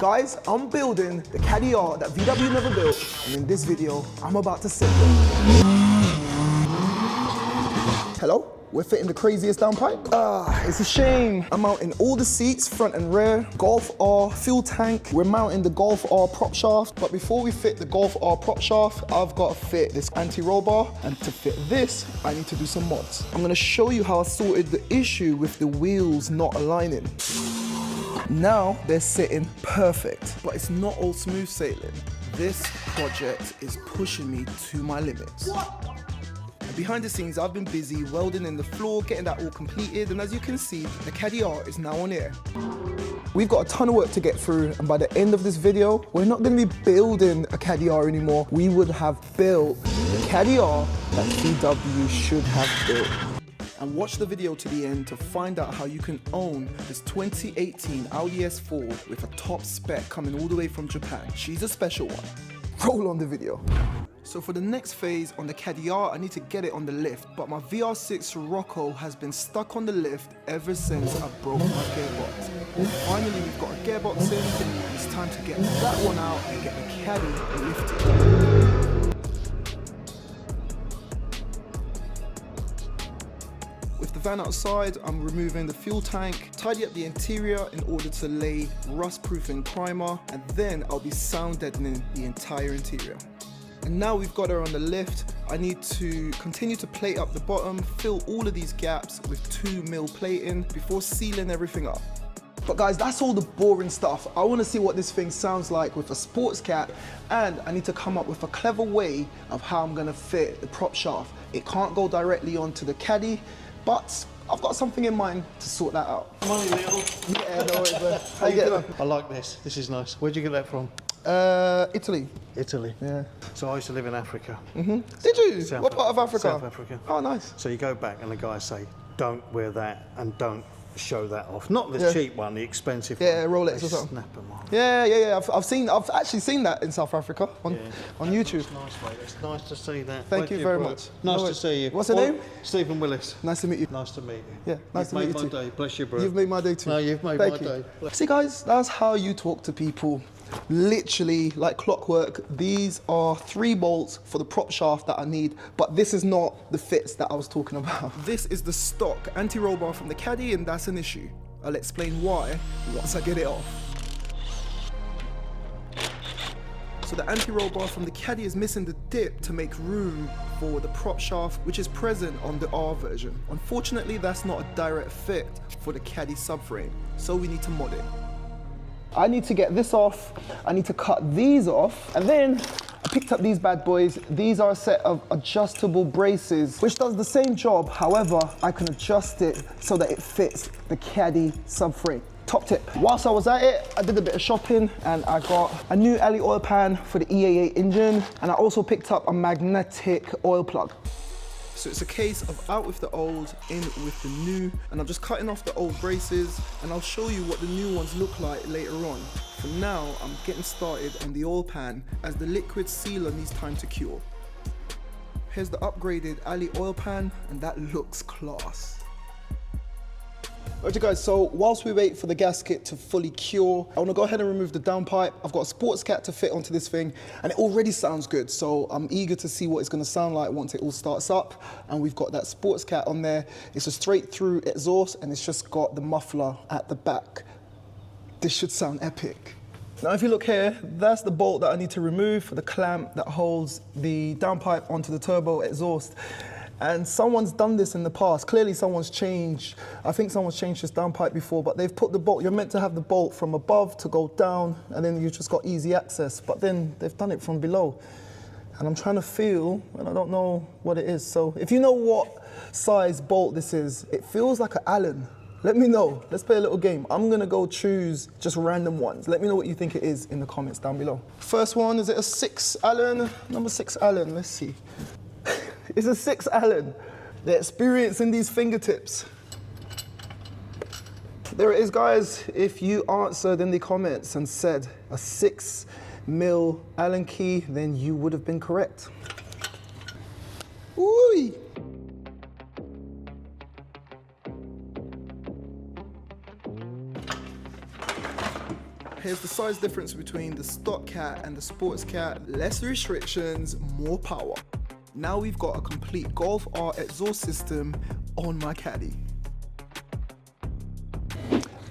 Guys, I'm building the Caddy R that VW never built, and in this video, I'm about to set them. Hello? We're fitting the craziest downpipe. It's a shame. I'm mounting all the seats, front and rear, Golf R fuel tank. We're mounting the Golf R prop shaft, but before we fit the Golf R prop shaft, I've got to fit this anti-roll bar, and to fit this, I need to do some mods. I'm gonna show you how I sorted the issue with the wheels not aligning. Now they're sitting perfect, but it's not all smooth sailing. This project is pushing me to my limits. And behind the scenes, I've been busy welding in the floor, getting that all completed, and as you can see, the Caddy R is now on air. We've got a ton of work to get through, and by the end of this video, we're not going to be building a Caddy R anymore. We would have built the Caddy R that VW should have built. And watch the video to the end to find out how you can own this 2018 Audi S4 with a top spec coming all the way from Japan. She's a special one. Roll on the video. So for the next phase on the Caddy R, I need to get it on the lift, but my VR6 Rocco has been stuck on the lift ever since I broke my gearbox. Finally, we've got a gearbox in, and it's time to get that one out and get the Caddy lifted. With the van outside, I'm removing the fuel tank, tidy up the interior in order to lay rust-proofing primer, and then I'll be sound deadening the entire interior. And now we've got her on the lift, I need to continue to plate up the bottom, fill all of these gaps with 2mm plating before sealing everything up. But guys, that's all the boring stuff. I want to see what this thing sounds like with a sports cat, and I need to come up with a clever way of how I'm going to fit the prop shaft. It can't go directly onto the Caddy, but I've got something in mind to sort that out. Money, Leo. Yeah, no worries. How you getting on? I like this. This is nice. Where'd you get that from? Italy. Italy. Yeah. So I used to live in Africa. Did you? What part of Africa? South Africa. Oh, nice. So you go back and the guys say, don't wear that and don't show that off. Not the cheap one, the expensive one. Yeah, Rolex they or something. Snap them off. Yeah. I've actually seen that in South Africa on YouTube. It's nice, mate. It's nice to see that. Thank you very much. Nice to see you. What's your name? Stephen Willis. Nice to meet you. Nice to meet you. Yeah, nice to meet you too. You've made my day. Bless you, bro. You've made my day too. No, you've made Thank my you. day. See guys, that's how you talk to people. Literally like clockwork. These are 3 bolts for the prop shaft that I need, but this is not the fits that I was talking about. This is the stock anti-roll bar from the Caddy, and that's an issue. I'll explain why once I get it off. So the anti-roll bar from the Caddy is missing the dip to make room for the prop shaft, which is present on the R version. Unfortunately, that's not a direct fit for the Caddy subframe, so we need to mod it. I need to get this off, I need to cut these off, and then I picked up these bad boys. These are a set of adjustable braces, which does the same job. However, I can adjust it so that it fits the Caddy subframe. Top tip. Whilst I was at it, I did a bit of shopping and I got a new alley oil pan for the EA8 engine, and I also picked up a magnetic oil plug. So it's a case of out with the old, in with the new, and I'm just cutting off the old braces, and I'll show you what the new ones look like later on. For now, I'm getting started on the oil pan as the liquid sealer needs time to cure. Here's the upgraded alley oil pan, and that looks class. Okay guys, so whilst we wait for the gasket to fully cure, I want to go ahead and remove the downpipe. I've got a sports cat to fit onto this thing, and it already sounds good, so I'm eager to see what it's going to sound like once it all starts up. And we've got that sports cat on there. It's a straight through exhaust, and it's just got the muffler at the back. This should sound epic. Now if you look here, that's the bolt that I need to remove for the clamp that holds the downpipe onto the turbo exhaust. And someone's done this in the past. Clearly someone's changed, I think someone's changed this downpipe before, but they've put the bolt, you're meant to have the bolt from above to go down, and then you've just got easy access, but then they've done it from below. And I'm trying to feel, and I don't know what it is. So if you know what size bolt this is, it feels like an Allen. Let me know, let's play a little game. I'm gonna go choose just random ones. Let me know what you think it is in the comments down below. First one, is it a 6 Allen? Number 6 Allen, let's see. It's a 6 Allen. The experience in these fingertips. There it is, guys. If you answered in the comments and said a 6mm Allen key, then you would have been correct. Ooh. here's the size difference between the stock cat and the sports cat. Less restrictions, more power. Now we've got a complete Golf R exhaust system on my Caddy.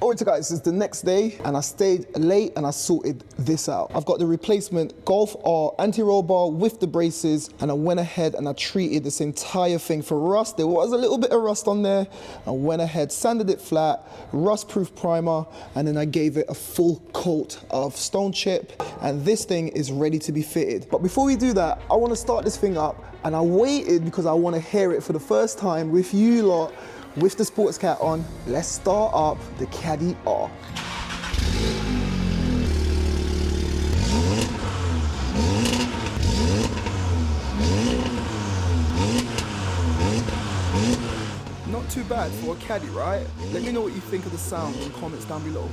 Alright guys, it's the next day and I stayed late and I sorted this out. I've got the replacement Golf R anti-roll bar with the braces, and I went ahead and I treated this entire thing for rust. There was a little bit of rust on there. I went ahead, sanded it flat, rust-proof primer, and then I gave it a full coat of stone chip, and this thing is ready to be fitted. But before we do that, I want to start this thing up, and I waited because I want to hear it for the first time with you lot. With the sports cat on, let's start up the Caddy R. Not too bad for a Caddy, right? Let me know what you think of the sound in the comments down below.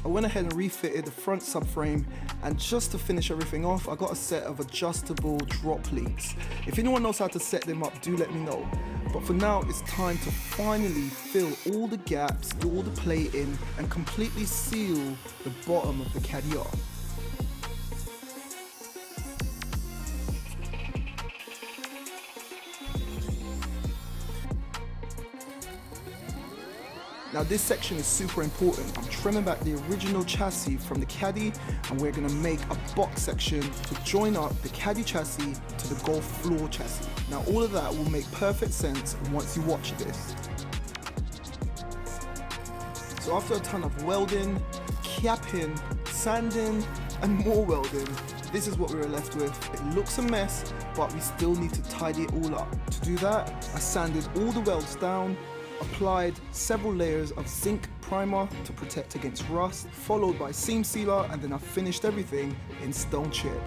I went ahead and refitted the front subframe, and just to finish everything off, I got a set of adjustable drop links. If anyone knows how to set them up, do let me know. But for now, it's time to finally fill all the gaps, do all the plating, and completely seal the bottom of the Caddy R. Now this section is super important. I'm trimming back the original chassis from the Caddy, and we're gonna make a box section to join up the Caddy chassis to the Golf floor chassis. Now all of that will make perfect sense once you watch this. So after a ton of welding, capping, sanding, and more welding, this is what we were left with. It looks a mess, but we still need to tidy it all up. To do that, I sanded all the welds down, applied several layers of zinc primer to protect against rust, followed by seam sealer, and then I finished everything in stone chip.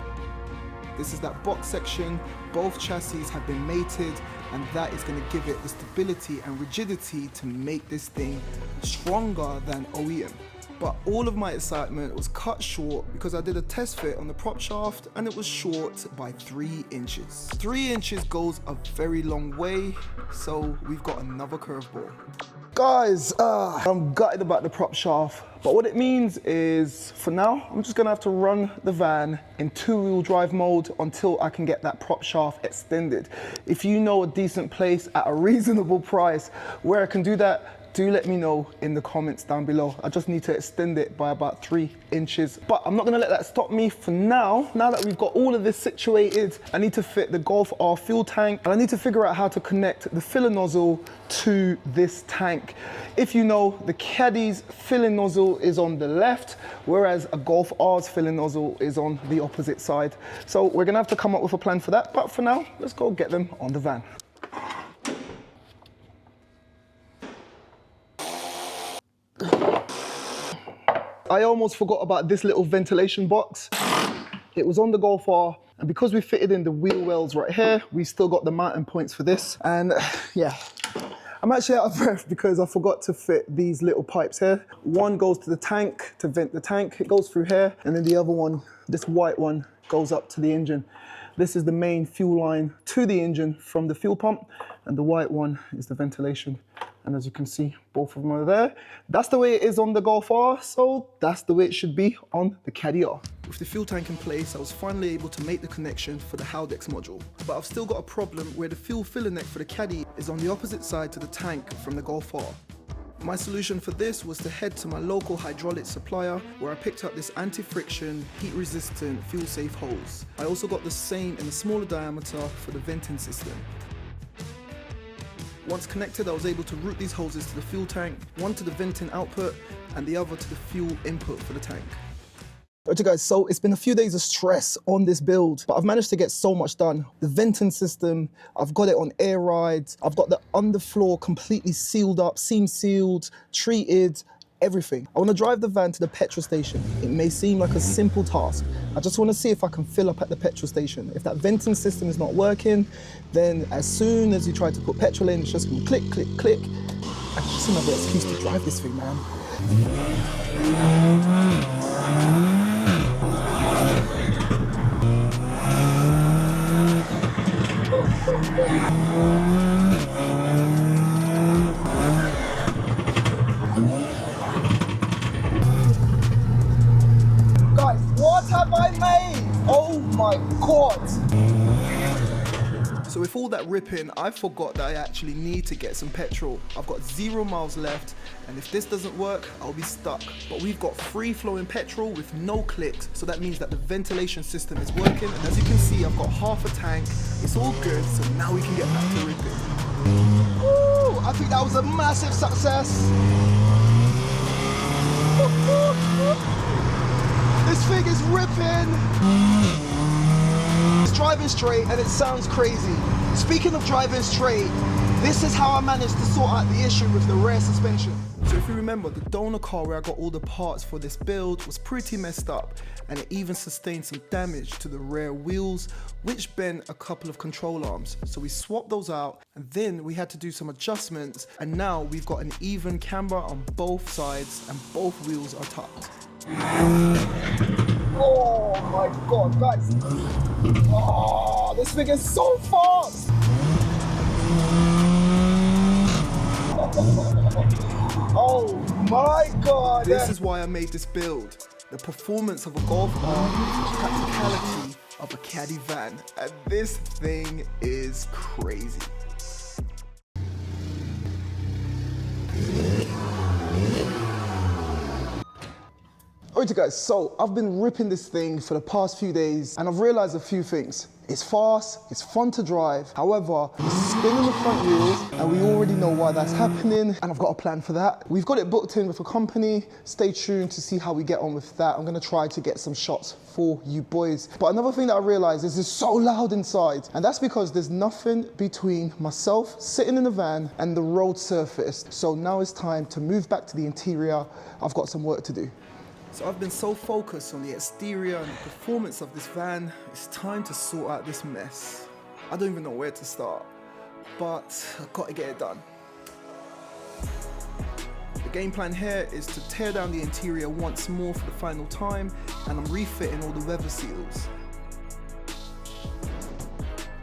This is that box section. Both chassis have been mated, and that is going to give it the stability and rigidity to make this thing stronger than OEM. But all of my excitement was cut short because I did a test fit on the prop shaft and it was short by 3 inches. 3 inches goes a very long way, so we've got another curveball. Guys, I'm gutted about the prop shaft, but what it means is, for now, I'm just gonna have to run the van in 2-wheel drive mode until I can get that prop shaft extended. If you know a decent place at a reasonable price where I can do that, do let me know in the comments down below. I just need to extend it by about 3 inches. But I'm not gonna let that stop me for now. Now that we've got all of this situated, I need to fit the Golf R fuel tank, and I need to figure out how to connect the filler nozzle to this tank. If you know, the Caddy's filling nozzle is on the left, whereas a Golf R's filling nozzle is on the opposite side. So we're gonna have to come up with a plan for that. But for now, let's go get them on the van. I almost forgot about this little ventilation box. It was on the Golf R, and because we fitted in the wheel wells right here, we still got the mounting points for this. And yeah, I'm actually out of breath because I forgot to fit these little pipes here. One goes to the tank to vent the tank. It goes through here, and then the other one, this white one, goes up to the engine. This is the main fuel line to the engine from the fuel pump, and the white one is the ventilation. And as you can see, both of them are there. That's the way it is on the Golf R, so that's the way it should be on the Caddy R. With the fuel tank in place, I was finally able to make the connection for the Haldex module. But I've still got a problem where the fuel filler neck for the Caddy is on the opposite side to the tank from the Golf R. My solution for this was to head to my local hydraulic supplier, where I picked up this anti-friction, heat-resistant, fuel-safe hose. I also got the same in a smaller diameter for the venting system. Once connected, I was able to route these hoses to the fuel tank, one to the venting output and the other to the fuel input for the tank. Okay guys, so it's been a few days of stress on this build, but I've managed to get so much done. The venting system, I've got it on air rides, I've got the underfloor completely sealed up, seam sealed, treated, everything. I want to drive the van to the petrol station. It may seem like a simple task. I just want to see if I can fill up at the petrol station. If that venting system is not working, then as soon as you try to put petrol in, it's just going to click, click, click. And it's just another excuse to drive this thing, man. What have I made? Oh my God. So with all that ripping, I forgot that I actually need to get some petrol. I've got 0 miles left, and if this doesn't work, I'll be stuck. But we've got free flowing petrol with no clicks, so that means that the ventilation system is working. And as you can see, I've got half a tank. It's all good, so now we can get back to ripping. Woo! I think that was a massive success. This thing is ripping. It's driving straight and it sounds crazy. Speaking of driving straight, this is how I managed to sort out the issue with the rear suspension. So if you remember, the donor car where I got all the parts for this build was pretty messed up, and it even sustained some damage to the rear wheels, which bent a couple of control arms. So we swapped those out, and then we had to do some adjustments, and now we've got an even camber on both sides and both wheels are tucked. Oh my God, guys. Oh, this thing is so fast. Oh my God. This is why I made this build. The performance of a Golf R with the practicality of a Caddy van. And this thing is crazy. Alright guys, so I've been ripping this thing for the past few days and I've realized a few things. It's fast, it's fun to drive, however, it's spinning the front wheels and we already know why that's happening and I've got a plan for that. We've got it booked in with a company, stay tuned to see how we get on with that. I'm gonna try to get some shots for you boys. But another thing that I realized is it's so loud inside, and that's because there's nothing between myself sitting in the van and the road surface. So now it's time to move back to the interior. I've got some work to do. So I've been so focused on the exterior and the performance of this van, it's time to sort out this mess. I don't even know where to start, but I've got to get it done. The game plan here is to tear down the interior once more for the final time, and I'm refitting all the weather seals.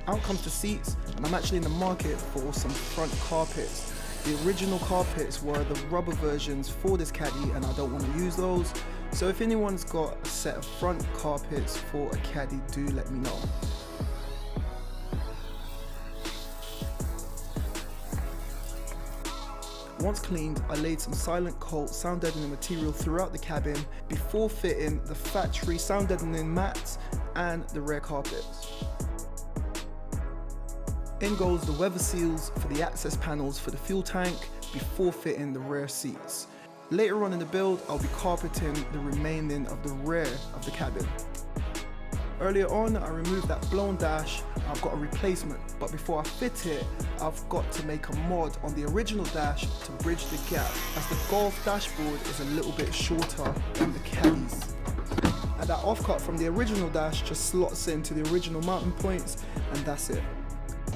Out comes the seats, and I'm actually in the market for some front carpets. The original carpets were the rubber versions for this Caddy and I don't want to use those. So if anyone's got a set of front carpets for a Caddy, do let me know. Once cleaned, I laid some silent coat sound deadening material throughout the cabin before fitting the factory sound deadening mats and the rear carpets. In goes the weather seals for the access panels for the fuel tank before fitting the rear seats. Later on in the build, I'll be carpeting the remaining of the rear of the cabin. Earlier on, I removed that blown dash. I've got a replacement, but before I fit it, I've got to make a mod on the original dash to bridge the gap, as the Golf dashboard is a little bit shorter than the Caddy's. And that offcut from the original dash just slots into the original mounting points, and that's it.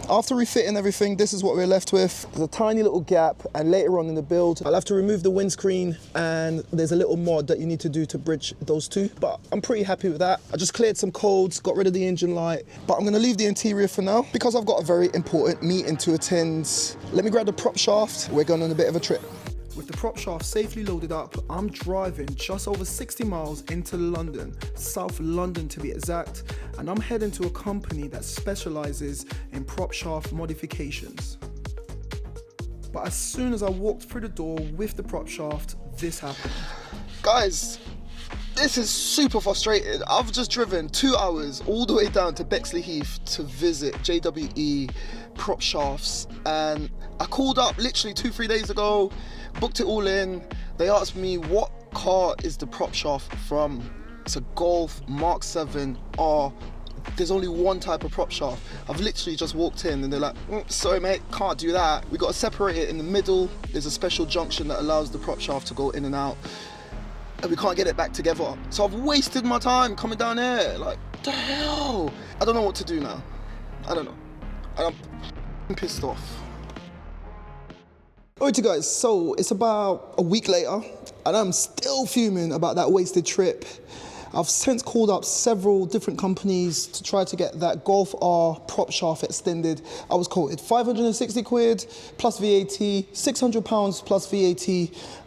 After refitting everything, this is what we're left with. There's a tiny little gap, and later on in the build, I'll have to remove the windscreen, and there's a little mod that you need to do to bridge those two, but I'm pretty happy with that. I just cleared some codes, got rid of the engine light, but I'm gonna leave the interior for now because I've got a very important meeting to attend. Let me grab the prop shaft. We're going on a bit of a trip. With the prop shaft safely loaded up, I'm driving just over 60 miles into London, South London to be exact, and I'm heading to a company that specializes in prop shaft modifications. But as soon as I walked through the door with the prop shaft, this happened. Guys, this is super frustrating. I've just driven 2 hours all the way down to Bexley Heath to visit JWE prop shafts, and I called up literally 2-3 days ago, booked it all in. They asked me what car is the prop shaft from. It's a Golf Mark 7 R. There's only one type of prop shaft. I've literally just walked in and they're like, sorry mate, can't do that. We got to separate it in the middle. There's a special junction that allows the prop shaft to go in and out, and we can't get it back together. So I've wasted my time coming down here. Like, what the hell? I don't know what to do now. I don't know. And I'm pissed off. Alright guys, so it's about a week later and I'm still fuming about that wasted trip. I've since called up several different companies to try to get that Golf R prop shaft extended. I was quoted 560 quid plus VAT, 600 pounds plus VAT,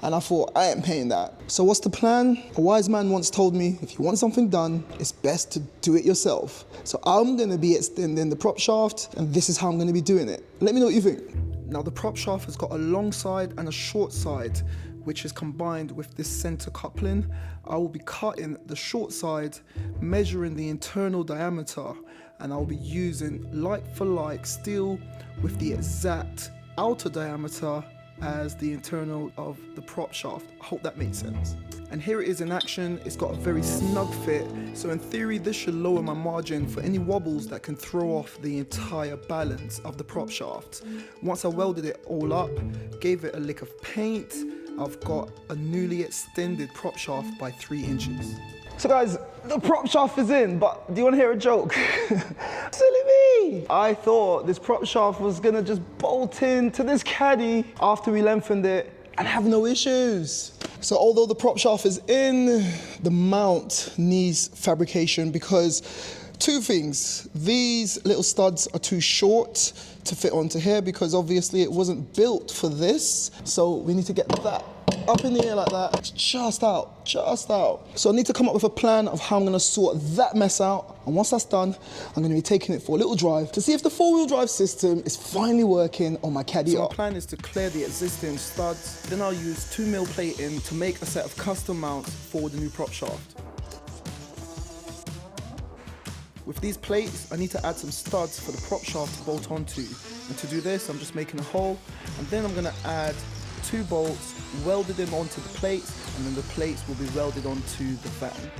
and I thought, I ain't paying that. So what's the plan? A wise man once told me, if you want something done, it's best to do it yourself. So I'm gonna be extending the prop shaft, and this is how I'm gonna be doing it. Let me know what you think. Now the prop shaft has got a long side and a short side, which is combined with this center coupling. I will be cutting the short side, measuring the internal diameter, and I'll be using like for like steel with the exact outer diameter as the internal of the prop shaft. I hope that makes sense. And here it is in action. It's got a very snug fit, so in theory this should lower my margin for any wobbles that can throw off the entire balance of the prop shaft. Once I welded it all up, gave it a lick of paint, I've got a newly extended prop shaft by 3 inches. So guys, the prop shaft is in, but do you want to hear a joke? Silly me! I thought this prop shaft was gonna just bolt into this caddy after we lengthened it and have no issues. So although the prop shaft is in, the mount needs fabrication because 2 things. These little studs are too short to fit onto here because obviously it wasn't built for this. So we need to get that up in the air like that, just out. So I need to come up with a plan of how I'm gonna sort that mess out. And once that's done, I'm gonna be taking it for a little drive to see if the 4-wheel drive system is finally working on my Caddy. So my plan is to clear the existing studs, then I'll use 2mm plating to make a set of custom mounts for the new prop shaft. With these plates, I need to add some studs for the prop shaft to bolt onto. And to do this, I'm just making a hole, and then I'm gonna add 2 bolts, welded them onto the plates, and then the plates will be welded onto the fan.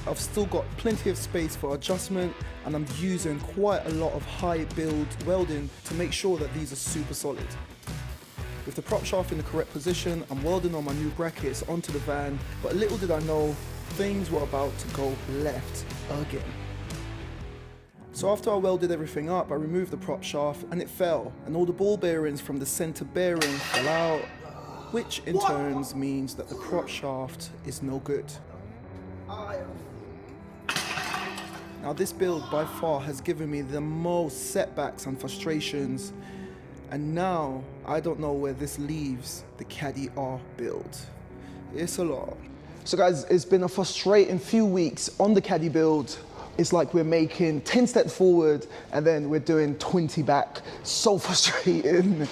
I've still got plenty of space for adjustment, and I'm using quite a lot of high build welding to make sure that these are super solid. With the prop shaft in the correct position, I'm welding on my new brackets onto the van, but little did I know, things were about to go left again. So after I welded everything up, I removed the prop shaft and it fell, and all the ball bearings from the center bearing fell out, which in turn means that the prop shaft is no good. Now this build by far has given me the most setbacks and frustrations, and now I don't know where this leaves the Caddy R build. It's a lot. So guys, it's been a frustrating few weeks on the Caddy build. It's like we're making 10 steps forward and then we're doing 20 back. So frustrating.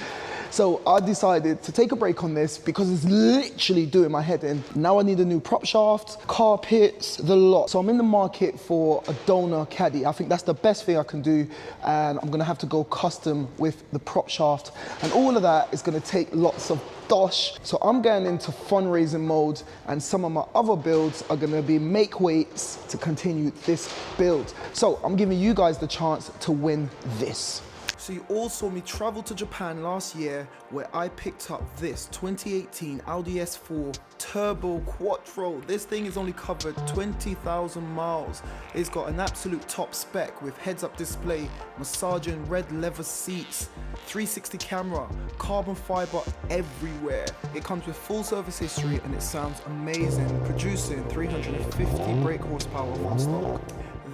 So I decided to take a break on this because it's literally doing my head in. Now I need a new prop shaft, carpets, the lot. So I'm in the market for a donor Caddy. I think that's the best thing I can do, and I'm gonna have to go custom with the prop shaft. And all of that is gonna take lots of dosh. So I'm going into fundraising mode, and some of my other builds are gonna be make weights to continue this build. So I'm giving you guys the chance to win this. So you all saw me travel to Japan last year where I picked up this 2018 Audi S4 Turbo Quattro. This thing has only covered 20,000 miles. It's got an absolute top spec with heads-up display, massaging red leather seats, 360 camera, carbon fiber everywhere. It comes with full service history and it sounds amazing, producing 350 brake horsepower on stock.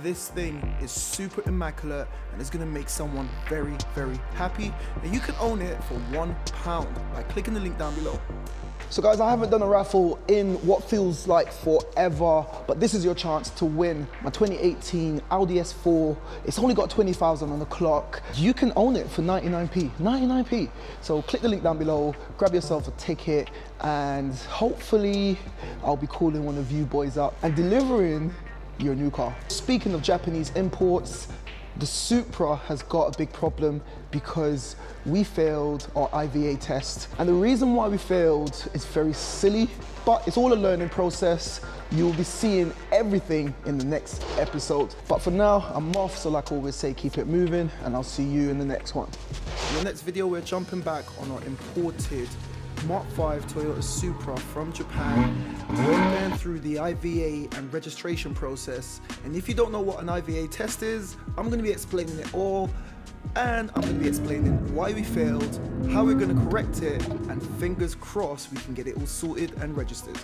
This thing is super immaculate and it's gonna make someone very, very happy. And you can own it for £1 by clicking the link down below. So guys, I haven't done a raffle in what feels like forever, but this is your chance to win my 2018 Audi S4. It's only got 20,000 on the clock. You can own it for 99p, 99p. So click the link down below, grab yourself a ticket, and hopefully I'll be calling one of you boys up and delivering your new car. Speaking of Japanese imports, the Supra has got a big problem because we failed our IVA test. And the reason why we failed is very silly, but it's all a learning process. You'll be seeing everything in the next episode. But for now, I'm off, so like I always say, keep it moving, and I'll see you in the next one. In the next video, we're jumping back on our imported Mark 5 Toyota Supra from Japan. We're going through the IVA and registration process, and if you don't know what an IVA test is, I'm going to be explaining it all, and I'm going to be explaining why we failed, how we're going to correct it, and fingers crossed we can get it all sorted and registered.